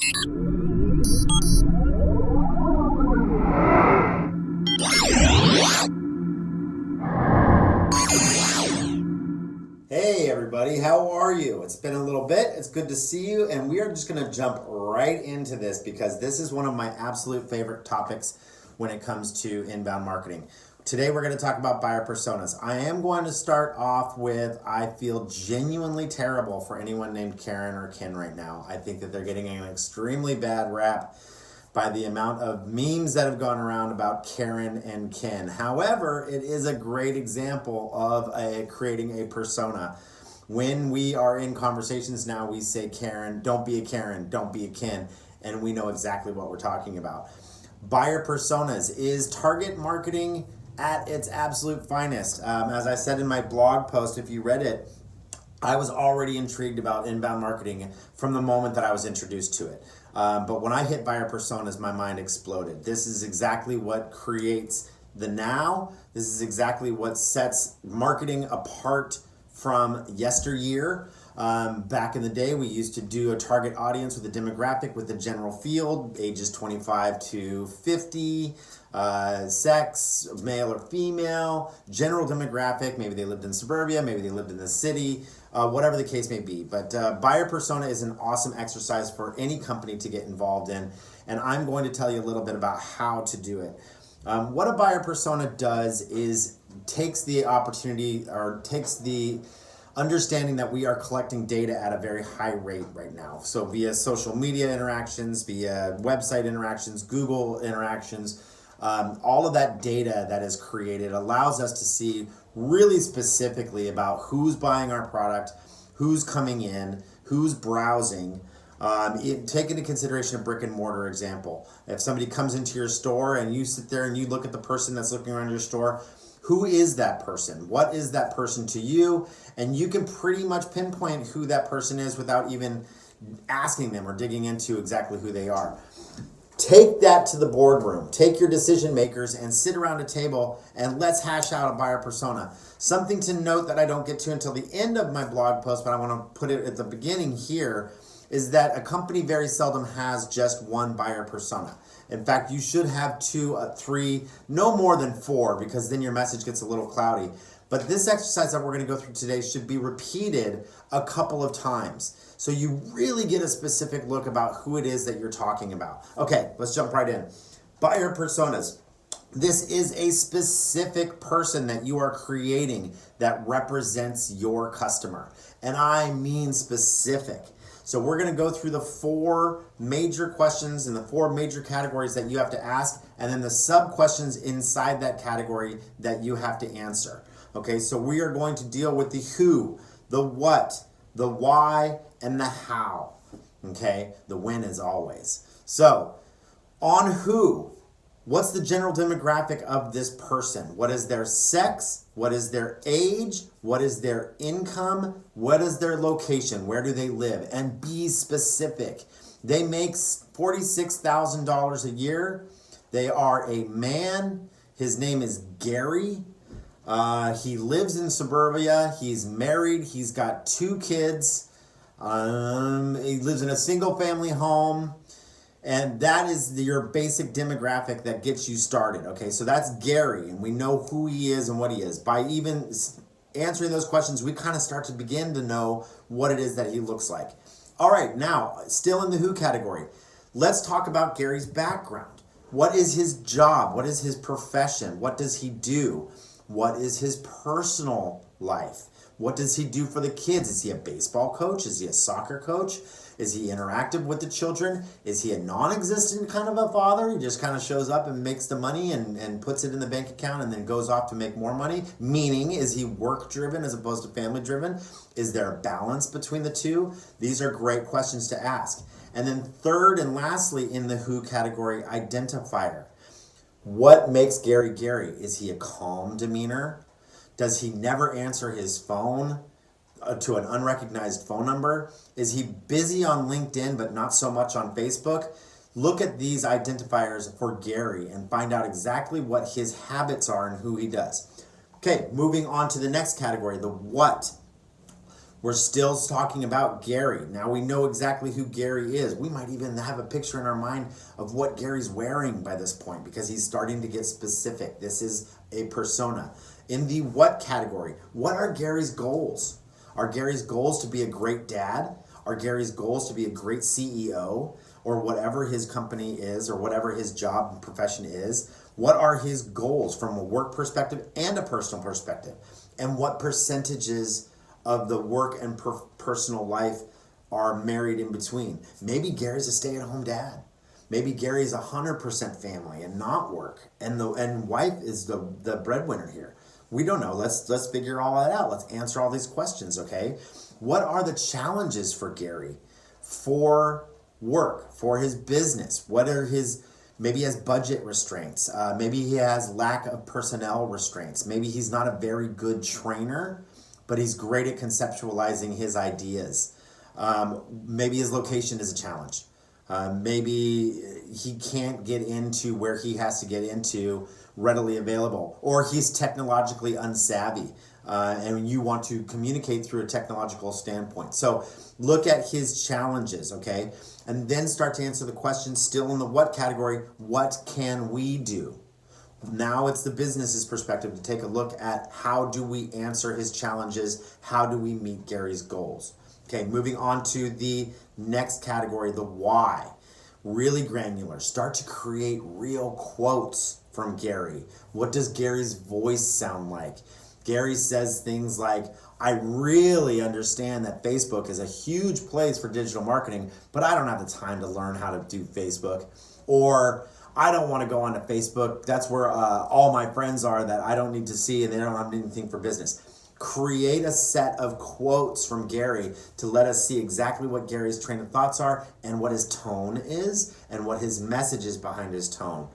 Hey everybody, how are you? It's been a little bit. It's good to see you, and we are just going to jump right into this because this is one of my absolute favorite topics when it comes to inbound marketing. Today we're going to talk about buyer personas. I am going to start off with I feel genuinely terrible for anyone named Karen or Ken right now. I think that they're getting an extremely bad rap by the amount of memes that have gone around about Karen and Ken. However, it is a great example of creating a persona. When we are in conversations now, we say Karen, don't be a Karen, don't be a Ken, and we know exactly what we're talking about. Buyer personas is target marketing at its absolute finest. As I said in my blog post, if you read it, I was already intrigued about inbound marketing from the moment that I was introduced to it. But when I hit buyer personas, my mind exploded. This is exactly what creates the now. This is exactly what sets marketing apart from yesteryear. Back in the day, we used to do a target audience with a demographic with the general field, ages 25 to 50, sex, male or female, general demographic, maybe they lived in suburbia, maybe they lived in the city, whatever the case may be. But buyer persona is an awesome exercise for any company to get involved in, and I'm going to tell you a little bit about how to do it. What a buyer persona does is takes the opportunity or takes the understanding that we are collecting data at a very high rate right now. So via social media interactions, via website interactions, Google interactions, all of that data that is created allows us to see really specifically about who's buying our product, who's coming in, who's browsing. Take into consideration a brick and mortar example. If somebody comes into your store and you sit there and you look at the person that's looking around your store, who is that person? What is that person to you? And you can pretty much pinpoint who that person is without even asking them or digging into exactly who they are. Take that to the boardroom. Take your decision makers and sit around a table and let's hash out a buyer persona. Something to note that I don't get to until the end of my blog post, but I want to put it at the beginning here, is that a company very seldom has just one buyer persona. In fact, you should have 2, 3, no more than 4, because then your message gets a little cloudy. But this exercise that we're going to go through today should be repeated a couple of times, so you really get a specific look about who it is that you're talking about. Okay, let's jump right in. Buyer personas. This is a specific person that you are creating that represents your customer. And I mean specific. So we're going to go through the 4 major questions and the 4 major categories that you have to ask, and then the sub-questions inside that category that you have to answer. Okay, so we are going to deal with the who, the what, the why, and the how. Okay, the when is always. So, on who, what's the general demographic of this person? What is their sex? What is their age? What is their income? What is their location? Where do they live? And be specific. They make $46,000 a year. They are a man. His name is Gary. He lives in suburbia. He's married. He's got 2 kids. He lives in a single family home. And that is your basic demographic that gets you started. Okay, so that's Gary, and we know who he is and what he is. By even answering those questions, we kind of start to begin to know what it is that he looks like. All right, now, still in the who category, let's talk about Gary's background. What is his job? What is his profession? What does he do? What is his personal life? What does he do for the kids? Is he a baseball coach? Is he a soccer coach? Is he interactive with the children? Is he a non-existent kind of a father? He just kind of shows up and makes the money and puts it in the bank account and then goes off to make more money? Meaning, is he work-driven as opposed to family-driven? Is there a balance between the two? These are great questions to ask. And then third and lastly in the who category, identifier. What makes Gary Gary? Is he a calm demeanor? Does he never answer his phone to an unrecognized phone number? Is he busy on LinkedIn but not so much on Facebook? Look at these identifiers for Gary and find out exactly what his habits are and who he does. Okay, moving on to the next category, the what. We're still talking about Gary. Now we know exactly who Gary is. We might even have a picture in our mind of what Gary's wearing by this point because he's starting to get specific. This is a persona. In the what category, what are Gary's goals? Are Gary's goals to be a great dad? Are Gary's goals to be a great CEO or whatever his company is or whatever his job and profession is? What are his goals from a work perspective and a personal perspective? And what percentages of the work and personal life are married in between? Maybe Gary's a stay-at-home dad. Maybe Gary's 100% family and not work, and wife is the breadwinner here. We don't know. Let's figure all that out. Let's answer all these questions. Okay, what are the challenges for Gary for work, for his business? What are his, maybe he has budget restraints. Maybe he has lack of personnel restraints. Maybe he's not a very good trainer, but he's great at conceptualizing his ideas. Maybe his location is a challenge. Maybe he can't get into where he has to get into readily available, or he's technologically unsavvy, and you want to communicate through a technological standpoint. So look at his challenges, okay? And then start to answer the question still in the what category, what can we do? Now it's the business's perspective to take a look at how do we answer his challenges? How do we meet Gary's goals? Okay, moving on to the next category, the why. Really granular. Start to create real quotes from Gary. What does Gary's voice sound like? Gary says things like, I really understand that Facebook is a huge place for digital marketing, but I don't have the time to learn how to do Facebook. Or, I don't want to go onto Facebook. That's where all my friends are that I don't need to see, and they don't have anything for business. Create a set of quotes from Gary to let us see exactly what Gary's train of thoughts are and what his tone is and what his message is behind his tone.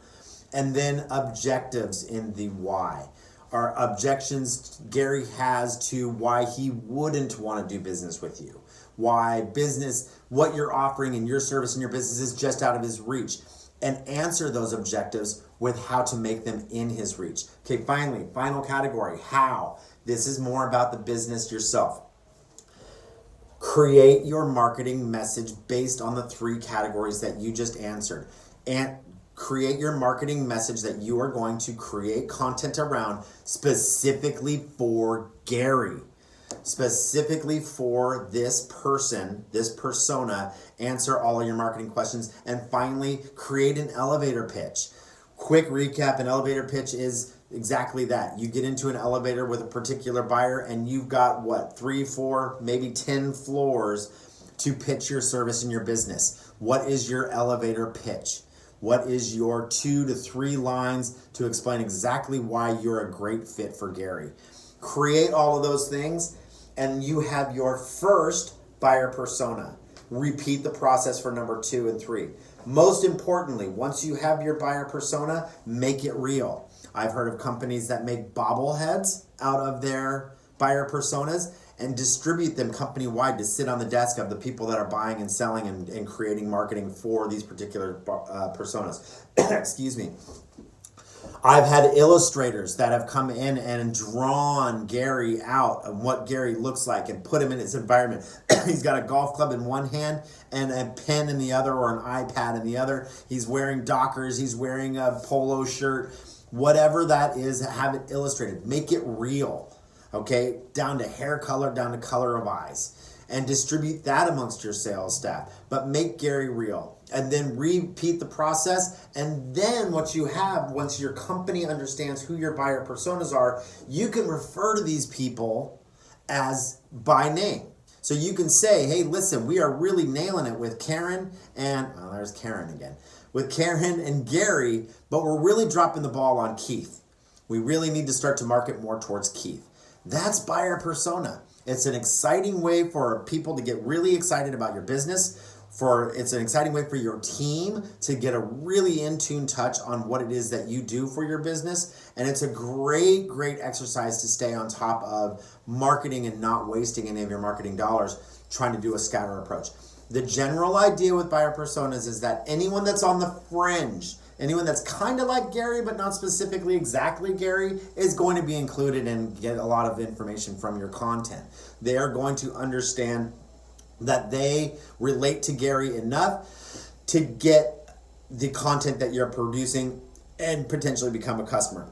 And then objectives in the why. Are objections Gary has to why he wouldn't want to do business with you. Why business, what you're offering in your service and your business is just out of his reach. And answer those objectives with how to make them in his reach. Okay, finally, final category, how. This is more about the business yourself. Create your marketing message based on the 3 categories that you just answered. And create your marketing message that you are going to create content around specifically for Gary. Specifically for this person, this persona, answer all of your marketing questions, and finally, create an elevator pitch. Quick recap, an elevator pitch is exactly that. You get into an elevator with a particular buyer and you've got 3, 4, maybe 10 floors to pitch your service and your business. What is your elevator pitch? What is your 2 to 3 lines to explain exactly why you're a great fit for Gary? Create all of those things, and you have your first buyer persona. Repeat the process for number 2 and 3. Most importantly, once you have your buyer persona, make it real. I've heard of companies that make bobbleheads out of their buyer personas and distribute them company-wide to sit on the desk of the people that are buying and selling and creating marketing for these particular personas. Excuse me. I've had illustrators that have come in and drawn Gary out and what Gary looks like and put him in his environment. He's got a golf club in one hand and a pen in the other, or an iPad in the other. He's wearing Dockers. He's wearing a polo shirt. Whatever that is, have it illustrated. Make it real, okay? Down to hair color, down to color of eyes. And distribute that amongst your sales staff. But make Gary real. And then repeat the process. And then what you have, once your company understands who your buyer personas are, you can refer to these people as by name. So you can say, hey, listen, we are really nailing it with Karen and, oh, there's Karen again. With Karen and Gary, but we're really dropping the ball on Keith. We really need to start to market more towards Keith. That's buyer persona. It's an exciting way for people to get really excited about your business. It's an exciting way for your team to get a really in-tune touch on what it is that you do for your business. And it's a great, great exercise to stay on top of marketing and not wasting any of your marketing dollars trying to do a scatter approach. The general idea with buyer personas is that anyone that's on the fringe, Anyone that's kind of like Gary, but not specifically exactly Gary, is going to be included and get a lot of information from your content. They are going to understand that they relate to Gary enough to get the content that you're producing and potentially become a customer.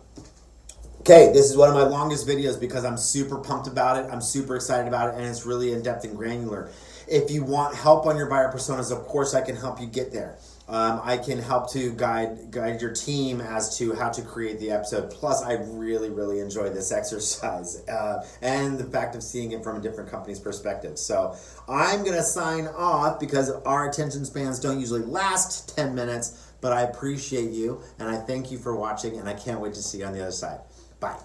Okay, this is one of my longest videos because I'm super pumped about it. I'm super excited about it, and it's really in-depth and granular. If you want help on your buyer personas, of course I can help you get there. I can help to guide your team as to how to create the episode. Plus, I really enjoy this exercise and the fact of seeing it from a different company's perspective. So I'm going to sign off because our attention spans don't usually last 10 minutes, but I appreciate you, and I thank you for watching, and I can't wait to see you on the other side. Bye.